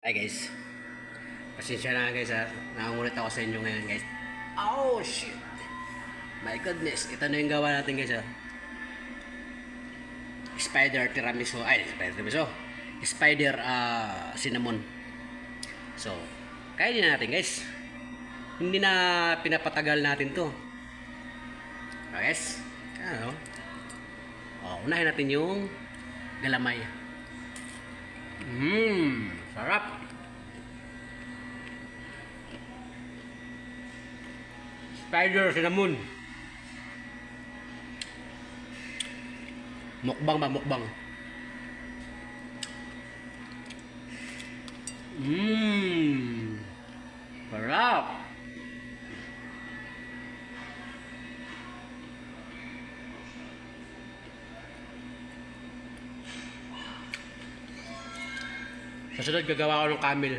Hi guys, pasensya na guys ha. Nakungulit ako sa inyo ngayon guys. Oh shit! My goodness, ito na yung gawa natin guys ha. Spider tiramisu, spider tiramisu. Spider cinnamon. So, kainin na natin guys. Hindi na pinapatagal natin to. Okay guys, ano? Unahin natin yung galamay. Sarap. Spider cinnamon. Mukbang ba, mukbang. Sarap. Sa sunod gagawa ko ng camel.